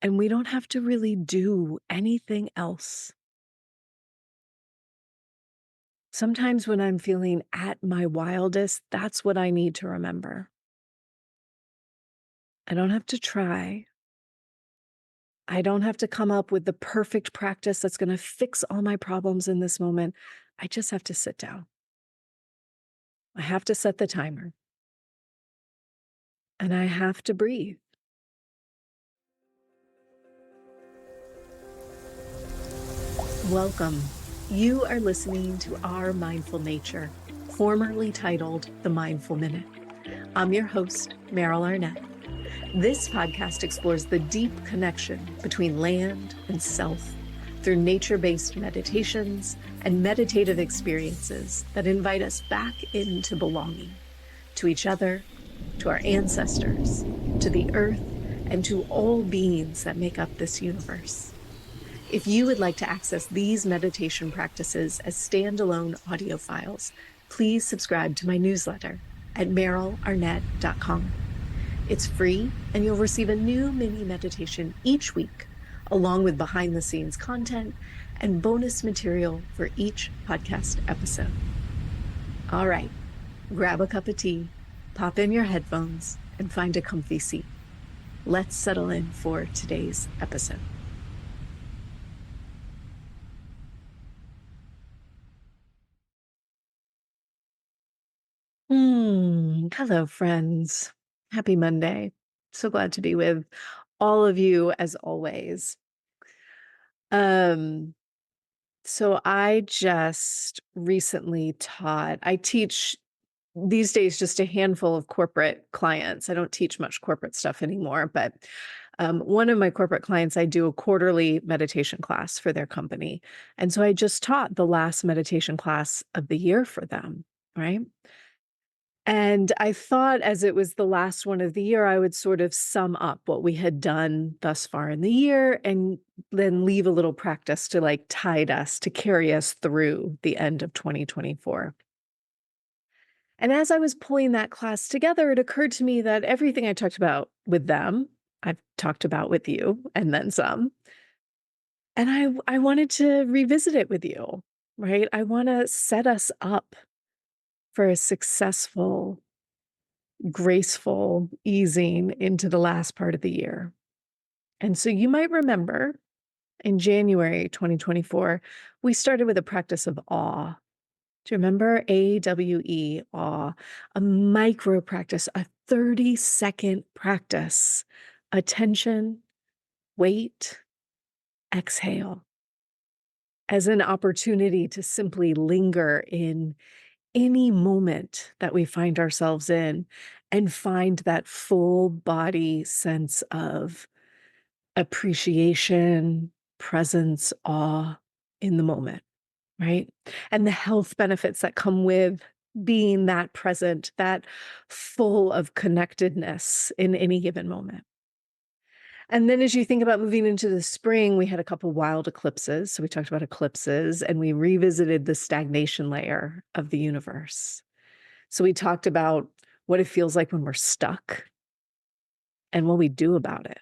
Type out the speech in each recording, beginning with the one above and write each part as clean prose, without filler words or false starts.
And we don't have to really do anything else. Sometimes when I'm feeling at my wildest, that's what I need to remember. I don't have to try. I don't have to come up with the perfect practice that's going to fix all my problems in this moment. I just have to sit down. I have to set the timer and I have to breathe. Welcome. You are listening to Our Mindful Nature, formerly titled The Mindful Minute. I'm your host, Meryl Arnett. This podcast explores the deep connection between land and self through nature-based meditations and meditative experiences that invite us back into belonging to each other, to our ancestors, to the earth, and to all beings that make up this universe. If you would like to access these meditation practices as standalone audio files, please subscribe to my newsletter at merylarnett.com. It's free, and you'll receive a new mini meditation each week, along with behind-the-scenes content and bonus material for each podcast episode. All right, grab a cup of tea, pop in your headphones, and find a comfy seat. Let's settle in for today's episode. Hello, friends. Happy Monday. So glad to be with all of you as always. Um, so I just recently I teach these days just a handful of corporate clients. I don't teach much corporate stuff anymore, but one of my corporate clients, I do a quarterly meditation class for their company. And so I just taught the last meditation class of the year for them, right? And I thought as it was the last one of the year, I would sort of sum up what we had done thus far in the year and then leave a little practice to like tide us, to carry us through the end of 2024. And as I was pulling that class together, it occurred to me that everything I talked about with them, I've talked about with you and then some. And I wanted to revisit it with you, right? I want to set us up for a successful, graceful easing into the last part of the year. And so you might remember in January 2024, we started with a practice of awe. Do you remember AWE, awe? A micro practice, a 30-second practice. Attention, wait, exhale, as an opportunity to simply linger in any moment that we find ourselves in and find that full body sense of appreciation, presence, awe in the moment, right? And the health benefits that come with being that present, that full of connectedness in any given moment. And then as you think about moving into the spring, we had a couple wild eclipses. So we talked about eclipses and we revisited the stagnation layer of the universe. So we talked about what it feels like when we're stuck and what we do about it.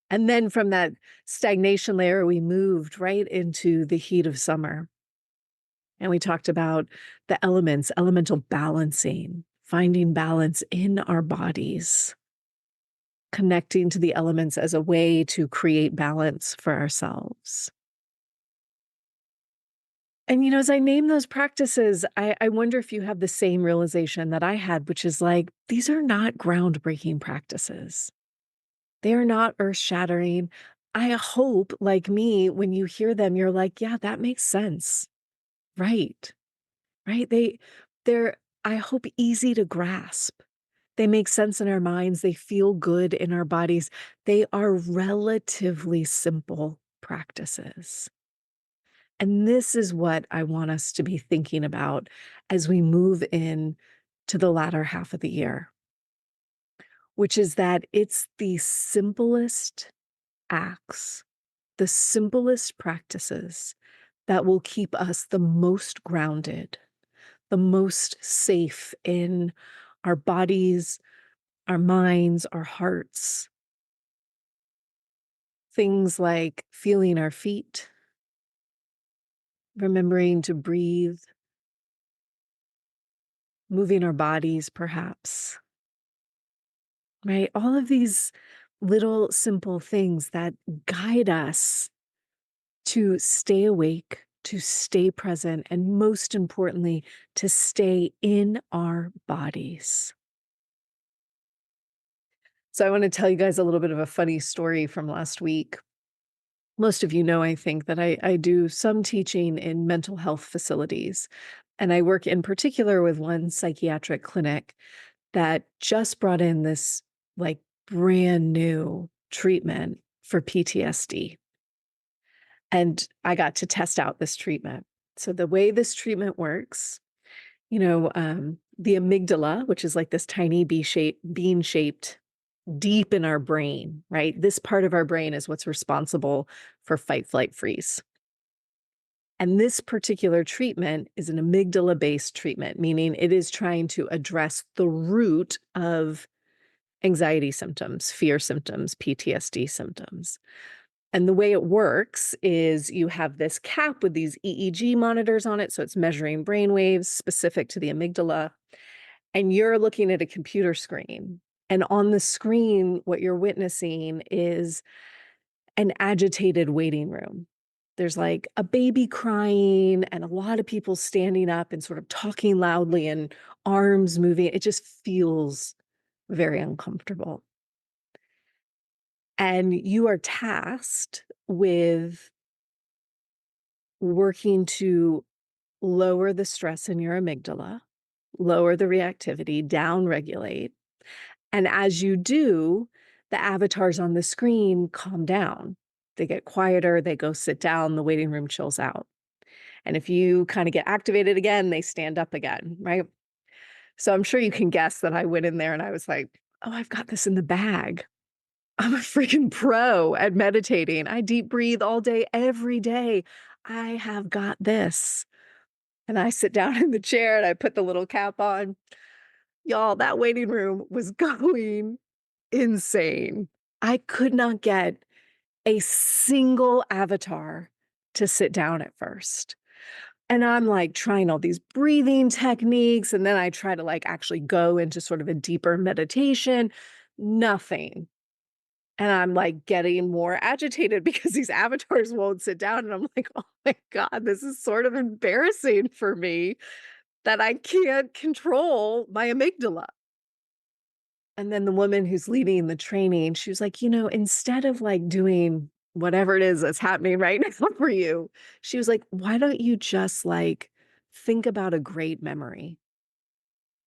And then from that stagnation layer, we moved right into the heat of summer. And we talked about the elements, elemental balancing, finding balance in our bodies, connecting to the elements as a way to create balance for ourselves. And, as I name those practices, I wonder if you have the same realization that I had, which is like, these are not groundbreaking practices. They are not earth shattering. I hope, like me, when you hear them, you're like, yeah, that makes sense. Right. Right. They're, I hope, easy to grasp. They make sense in our minds. They feel good in our bodies. They are relatively simple practices. And this is what I want us to be thinking about as we move in to the latter half of the year, which is that it's the simplest acts, the simplest practices that will keep us the most grounded, the most safe in our bodies, our minds, our hearts, things like feeling our feet, remembering to breathe, moving our bodies, perhaps, right? All of these little simple things that guide us to stay awake, to stay present, and most importantly, to stay in our bodies. So, I want to tell you guys a little bit of a funny story from last week. Most of you know, I think, that I do some teaching in mental health facilities. And I work in particular with one psychiatric clinic that just brought in this like brand new treatment for PTSD. And I got to test out this treatment. So, the way this treatment works, the amygdala, which is like this tiny bean shaped deep in our brain, right? This part of our brain is what's responsible for fight, flight, freeze. And this particular treatment is an amygdala based treatment, meaning it is trying to address the root of anxiety symptoms, fear symptoms, PTSD symptoms. And the way it works is you have this cap with these EEG monitors on it. So it's measuring brain waves specific to the amygdala. And you're looking at a computer screen. And on the screen, what you're witnessing is an agitated waiting room. There's like a baby crying and a lot of people standing up and sort of talking loudly and arms moving. It just feels very uncomfortable. And you are tasked with working to lower the stress in your amygdala, lower the reactivity, down regulate. And as you do, the avatars on the screen calm down. They get quieter, they go sit down, the waiting room chills out. And if you kind of get activated again, they stand up again, right? So I'm sure you can guess that I went in there and I was like, oh, I've got this in the bag. I'm a freaking pro at meditating. I deep breathe all day, every day. I have got this. And I sit down in the chair and I put the little cap on. Y'all, that waiting room was going insane. I could not get a single avatar to sit down at first. And I'm like trying all these breathing techniques. And then I try to like actually go into sort of a deeper meditation. Nothing. And I'm like getting more agitated because these avatars won't sit down. And I'm like, oh my God, this is sort of embarrassing for me that I can't control my amygdala. And then the woman who's leading the training, she was like, instead of like doing whatever it is that's happening right now for you, she was like, why don't you just like think about a great memory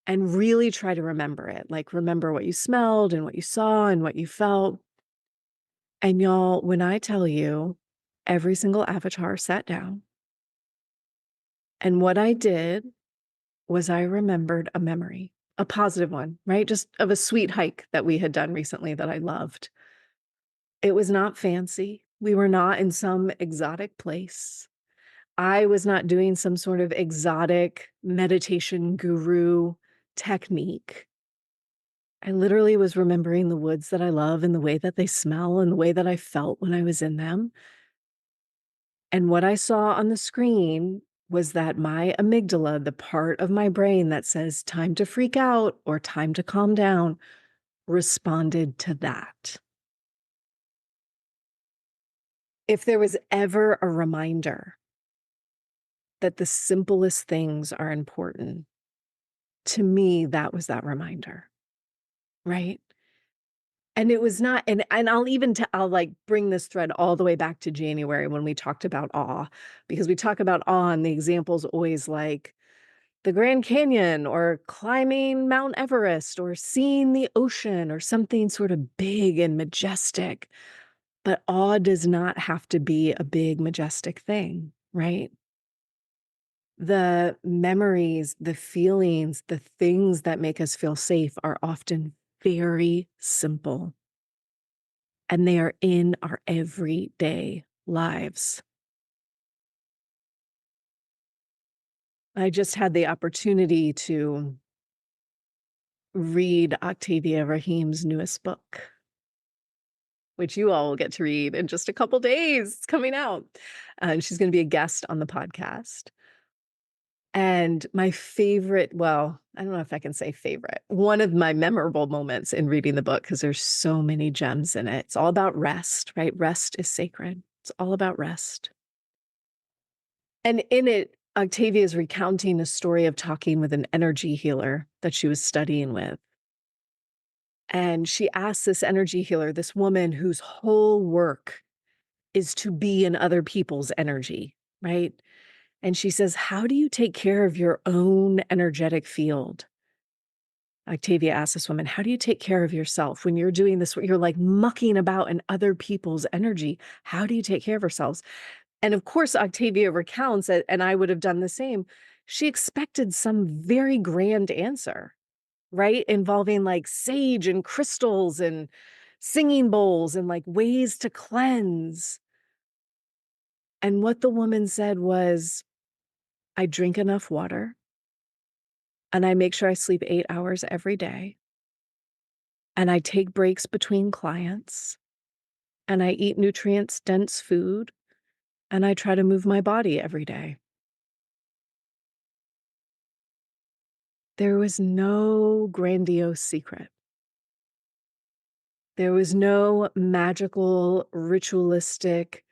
and really try to remember it? Like, remember what you smelled and what you saw and what you felt. And y'all, when I tell you, every single avatar sat down. And what I did was I remembered a memory, a positive one, right? Just of a sweet hike that we had done recently that I loved. It was not fancy. We were not in some exotic place. I was not doing some sort of exotic meditation guru technique. I literally was remembering the woods that I love and the way that they smell and the way that I felt when I was in them. And what I saw on the screen was that my amygdala, the part of my brain that says time to freak out or time to calm down, responded to that. If there was ever a reminder that the simplest things are important, to me, that was that reminder, right? And it was not, and I'll like bring this thread all the way back to January when we talked about awe, because we talk about awe and the examples always like the Grand Canyon or climbing Mount Everest or seeing the ocean or something sort of big and majestic. But awe does not have to be a big, majestic thing, right? The memories, the feelings, the things that make us feel safe are often very simple, and they are in our everyday lives. I just had the opportunity to read Octavia Rahim's newest book. which you all will get to read in just a couple days. It's coming out. And she's going to be a guest on the podcast. And my favorite, well, I don't know if I can say favorite, one of my memorable moments in reading the book, because there's so many gems in it. It's all about rest, right? Rest is sacred. It's all about rest. And in it, Octavia is recounting a story of talking with an energy healer that she was studying with. And she asked this energy healer, this woman whose whole work is to be in other people's energy, right? And she says, how do you take care of your own energetic field? Octavia asked this woman, how do you take care of yourself when you're doing this? You're like mucking about in other people's energy. How do you take care of ourselves? And of course, Octavia recounts it, and I would have done the same. She expected some very grand answer, right? Involving like sage and crystals and singing bowls and like ways to cleanse. And what the woman said was, I drink enough water and I make sure I sleep 8 hours every day. And I take breaks between clients and I eat nutrients dense food and I try to move my body every day. There was no grandiose secret. There was no magical, ritualistic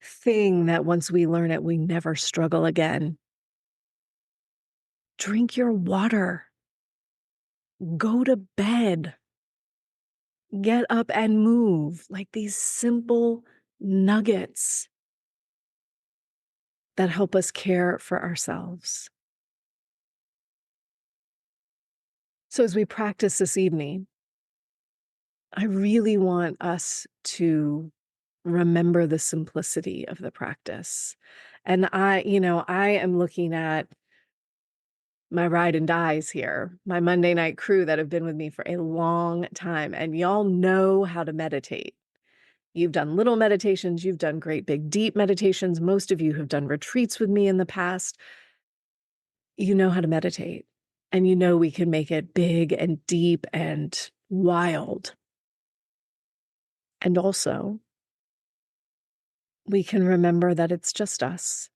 thing that once we learn it, we never struggle again. Drink your water. Go to bed. Get up and move. Like these simple nuggets that help us care for ourselves. So as we practice this evening, I really want us to remember the simplicity of the practice. And I am looking at my ride and dies here, my Monday night crew that have been with me for a long time, and y'all know how to meditate. You've done little meditations, you've done great big deep meditations. Most of you have done retreats with me in the past. You know how to meditate, and you know we can make it big and deep and wild. And also, we can remember that it's just us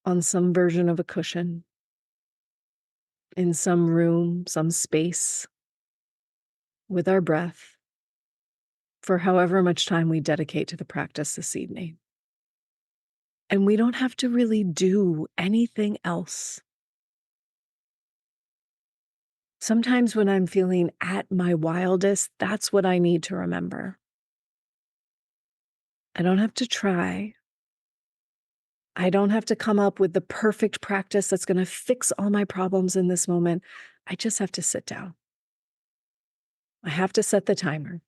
on some version of a cushion, in some room, some space, with our breath, for however much time we dedicate to the practice this evening. And we don't have to really do anything else. Sometimes when I'm feeling at my wildest, that's what I need to remember. I don't have to try. I don't have to come up with the perfect practice that's going to fix all my problems in this moment. I just have to sit down. I have to set the timer.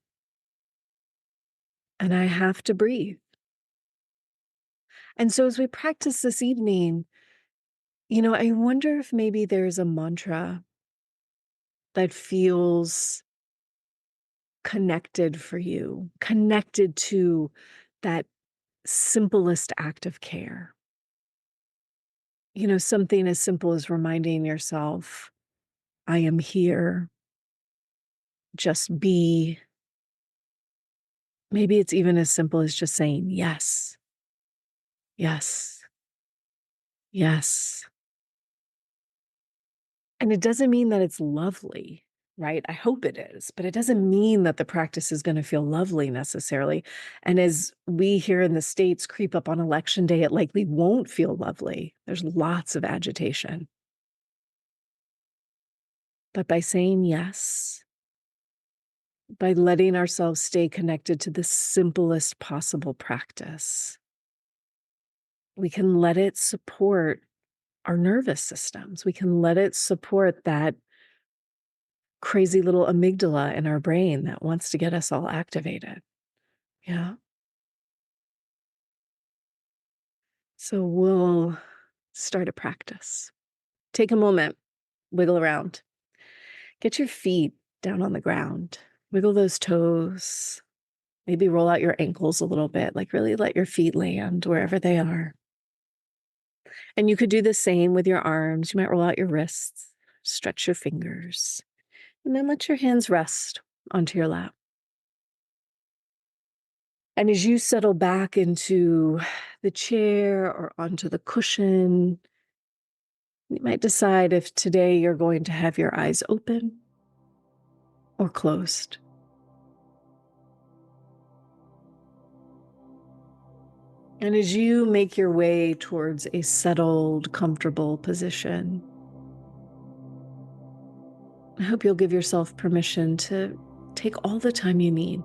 And I have to breathe. And so as we practice this evening, I wonder if maybe there's a mantra that feels connected for you, connected to that simplest act of care. Something as simple as reminding yourself, I am here, just be. Maybe it's even as simple as just saying yes, yes, yes. And it doesn't mean that it's lovely, right? I hope it is, but it doesn't mean that the practice is going to feel lovely necessarily. And as we here in the States creep up on election day, it likely won't feel lovely. There's lots of agitation. But by saying yes, by letting ourselves stay connected to the simplest possible practice, we can let it support our nervous systems. We can let it support that crazy little amygdala in our brain that wants to get us all activated. Yeah. So we'll start a practice. Take a moment, wiggle around, get your feet down on the ground, wiggle those toes, maybe roll out your ankles a little bit, like really let your feet land wherever they are. And you could do the same with your arms. You might roll out your wrists, stretch your fingers, and then let your hands rest onto your lap. And as you settle back into the chair or onto the cushion, you might decide if today you're going to have your eyes open or closed. And as you make your way towards a settled, comfortable position, I hope you'll give yourself permission to take all the time you need.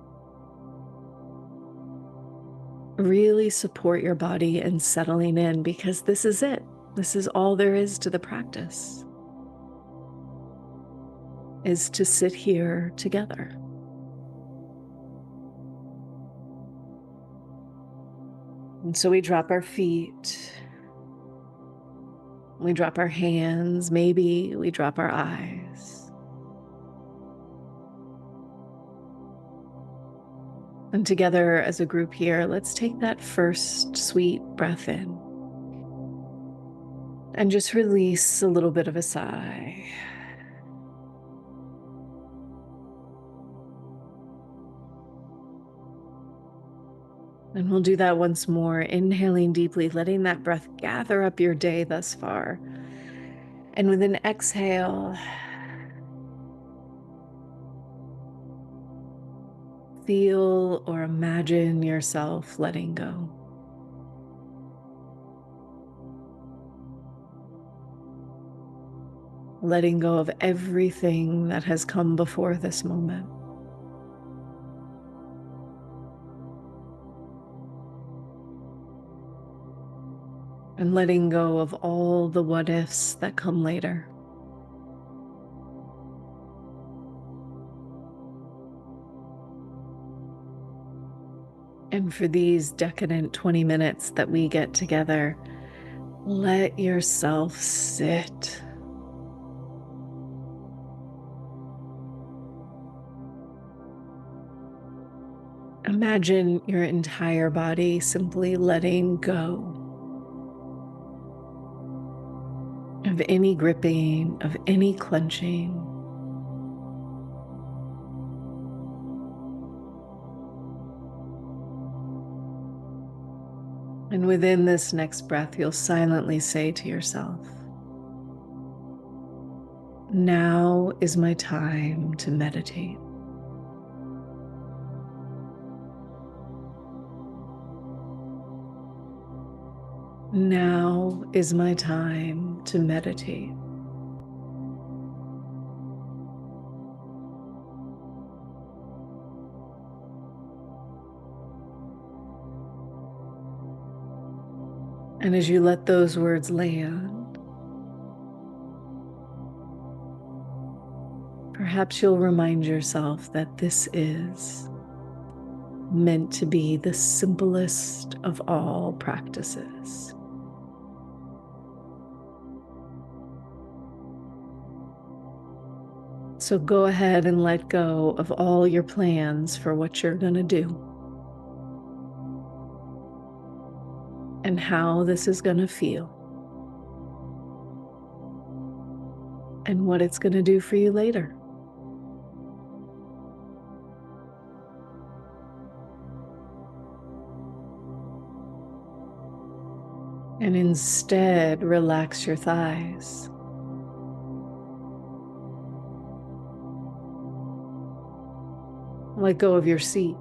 Really support your body in settling in, because this is it. This is all there is to the practice, is to sit here together. And so we drop our feet, we drop our hands, maybe we drop our eyes. And together as a group here, let's take that first sweet breath in and just release a little bit of a sigh. And we'll do that once more, inhaling deeply, letting that breath gather up your day thus far. And with an exhale, feel or imagine yourself letting go. Letting go of everything that has come before this moment. And letting go of all the what ifs that come later. And for these decadent 20 minutes that we get together, let yourself sit. Imagine your entire body simply letting go of any gripping, of any clenching. And within this next breath, you'll silently say to yourself, now is my time to meditate. Now is my time to meditate. And as you let those words land, perhaps you'll remind yourself that this is meant to be the simplest of all practices. So go ahead and let go of all your plans for what you're going to do and how this is going to feel and what it's going to do for you later. And instead, relax your thighs. Let go of your seat.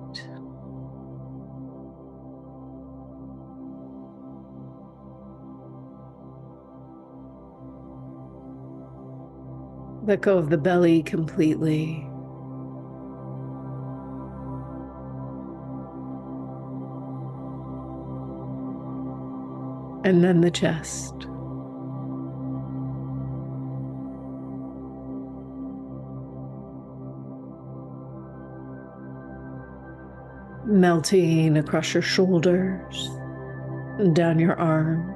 Let go of the belly completely. And then the chest. Melting across your shoulders and down your arms.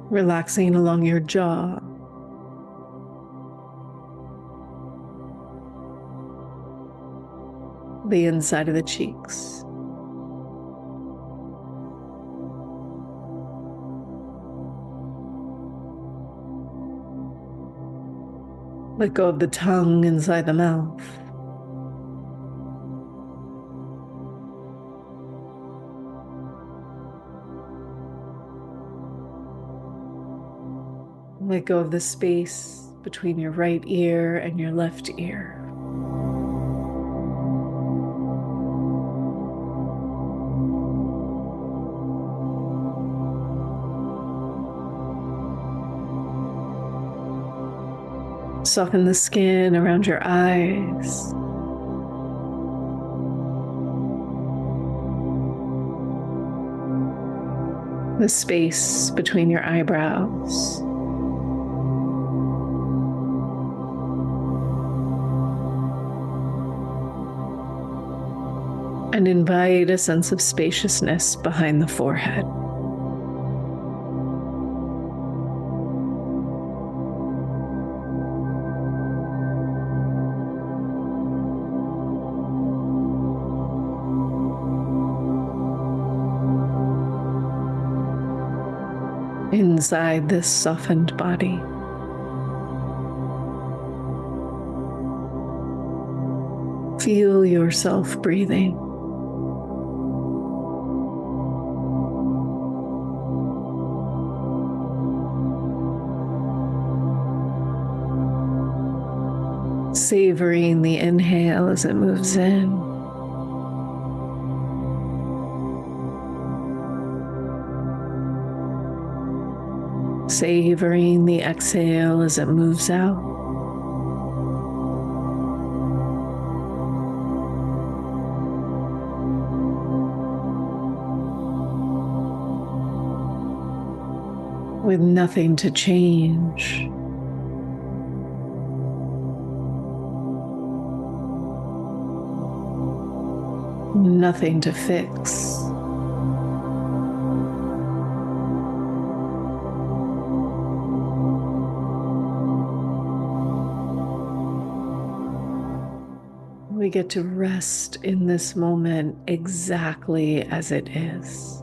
Relaxing along your jaw. The inside of the cheeks. Let go of the tongue inside the mouth. Let go of the space between your right ear and your left ear. Soften the skin around your eyes. The space between your eyebrows. And invite a sense of spaciousness behind the forehead. Inside this softened body, feel yourself breathing. Savoring the inhale as it moves in. Savoring the exhale as it moves out. With nothing to change. Nothing to fix. We get to rest in this moment exactly as it is.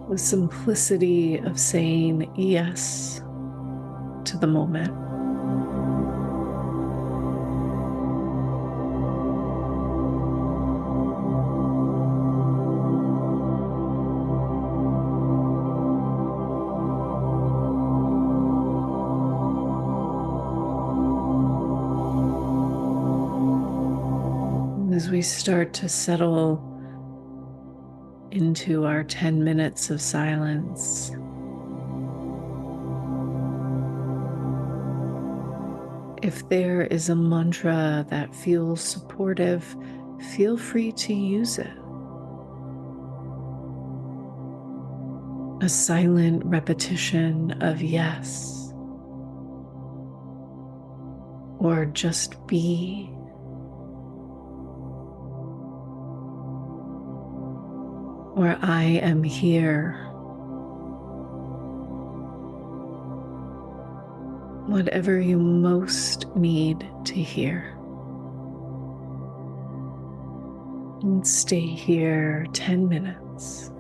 The simplicity of saying yes to the moment. As we start to settle into our 10 minutes of silence, if there is a mantra that feels supportive, feel free to use it. A silent repetition of yes, or just be. Or I am here. Whatever you most need to hear. And stay here 10 minutes.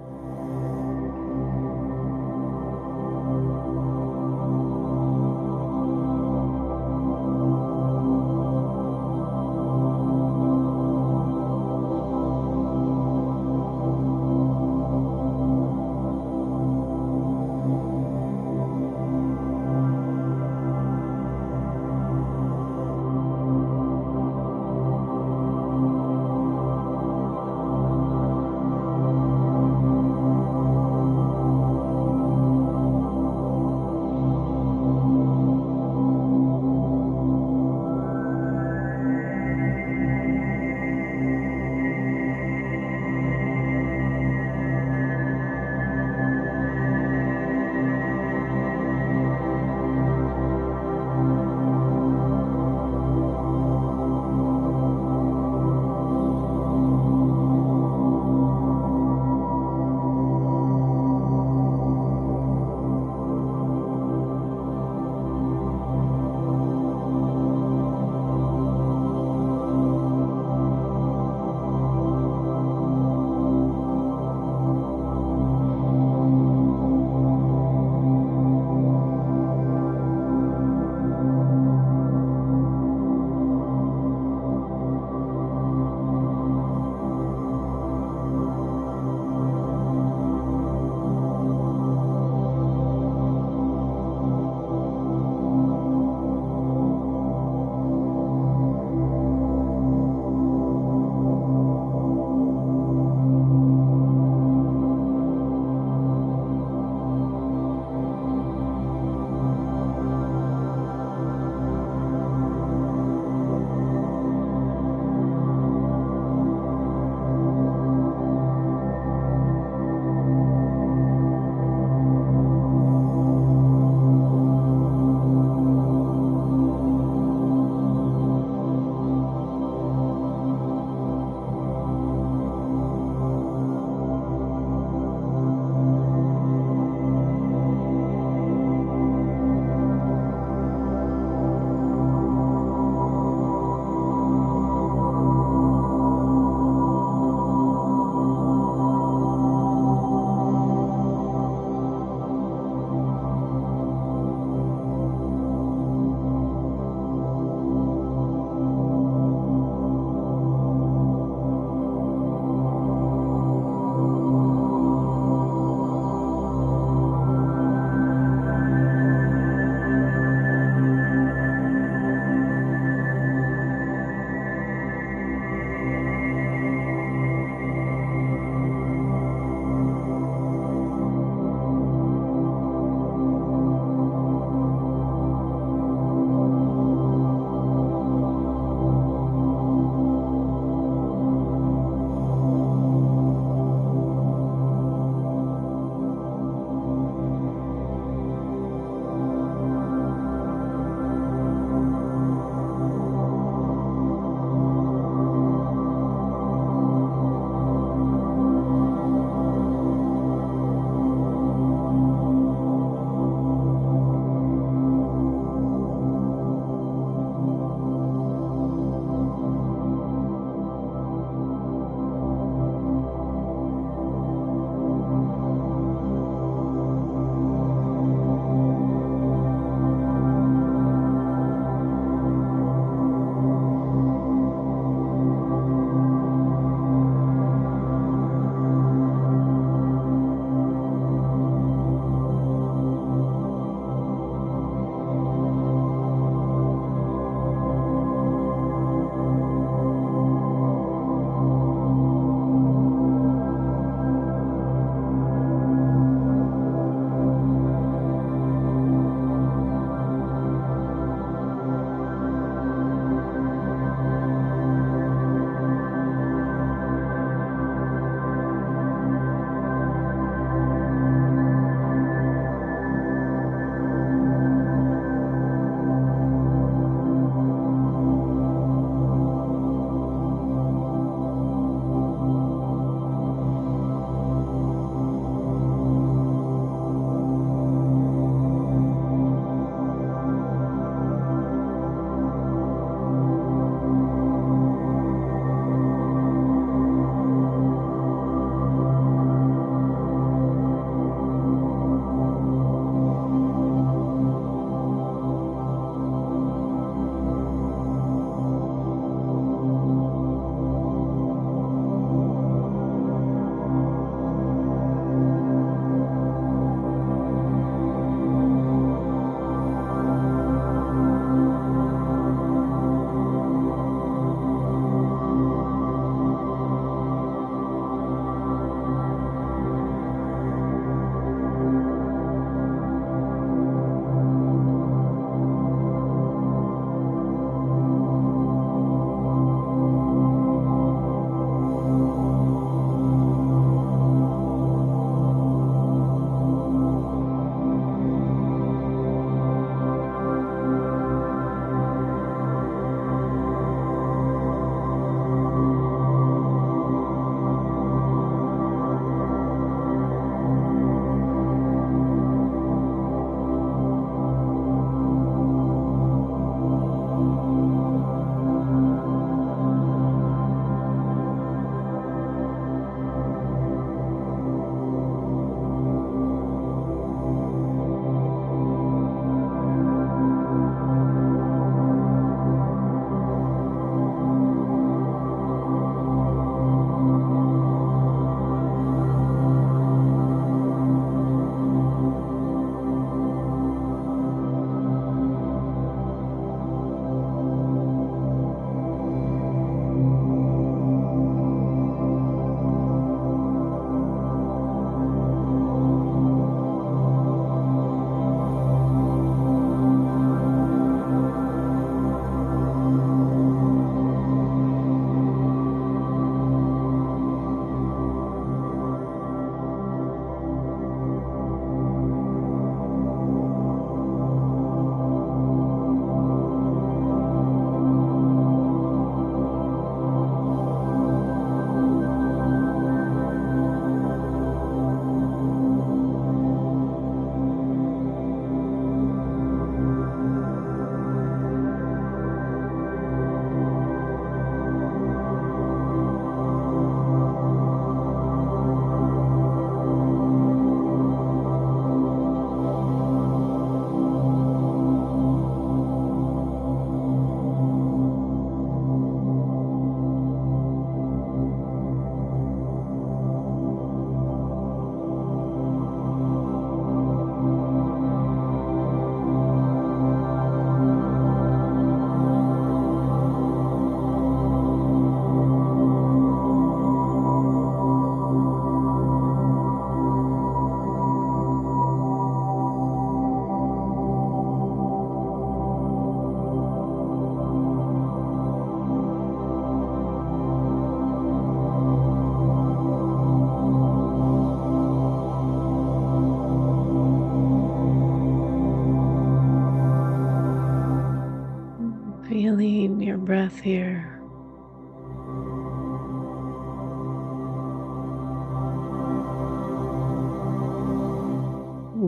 your breath here.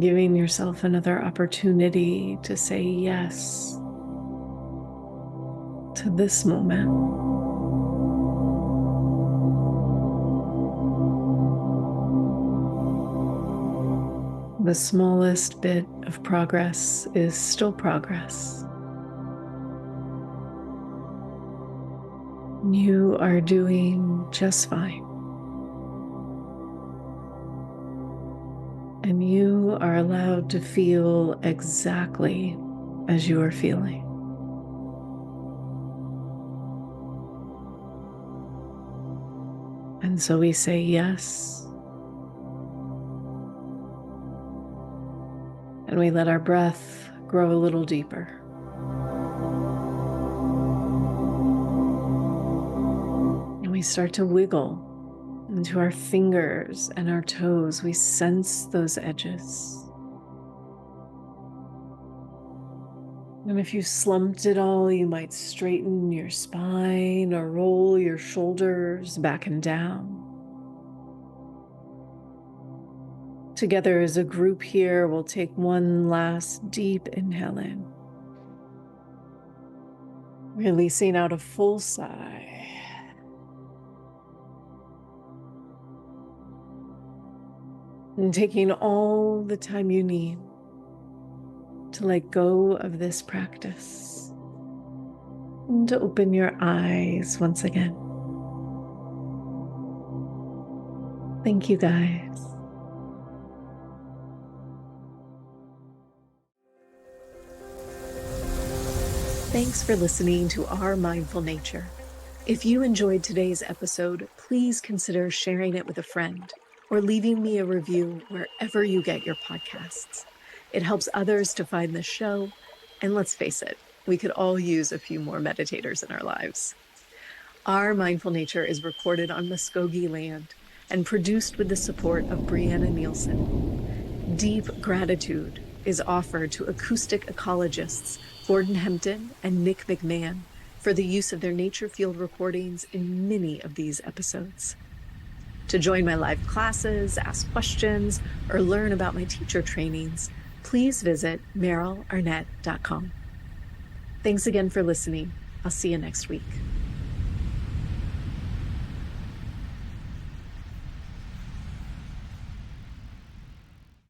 Giving yourself another opportunity to say yes to this moment. The smallest bit of progress is still progress. You are doing just fine. And you are allowed to feel exactly as you are feeling. And so we say yes. And we let our breath grow a little deeper. And we start to wiggle into our fingers and our toes. We sense those edges. And if you slumped it all, you might straighten your spine or roll your shoulders back and down. Together as a group here, we'll take one last deep inhale in. Releasing out a full sigh. And taking all the time you need to let go of this practice and to open your eyes once again. Thank you, guys. Thanks for listening to Our Mindful Nature. If you enjoyed today's episode, please consider sharing it with a friend or leaving me a review wherever you get your podcasts. It helps others to find the show, and let's face it, we could all use a few more meditators in our lives. Our Mindful Nature is recorded on Muskogee land and produced with the support of Brianna Nielsen. Deep gratitude is offered to acoustic ecologists Gordon Hempton and Nick McMahon for the use of their nature field recordings in many of these episodes. To join my live classes, ask questions, or learn about my teacher trainings, please visit merylarnett.com. Thanks again for listening. I'll see you next week.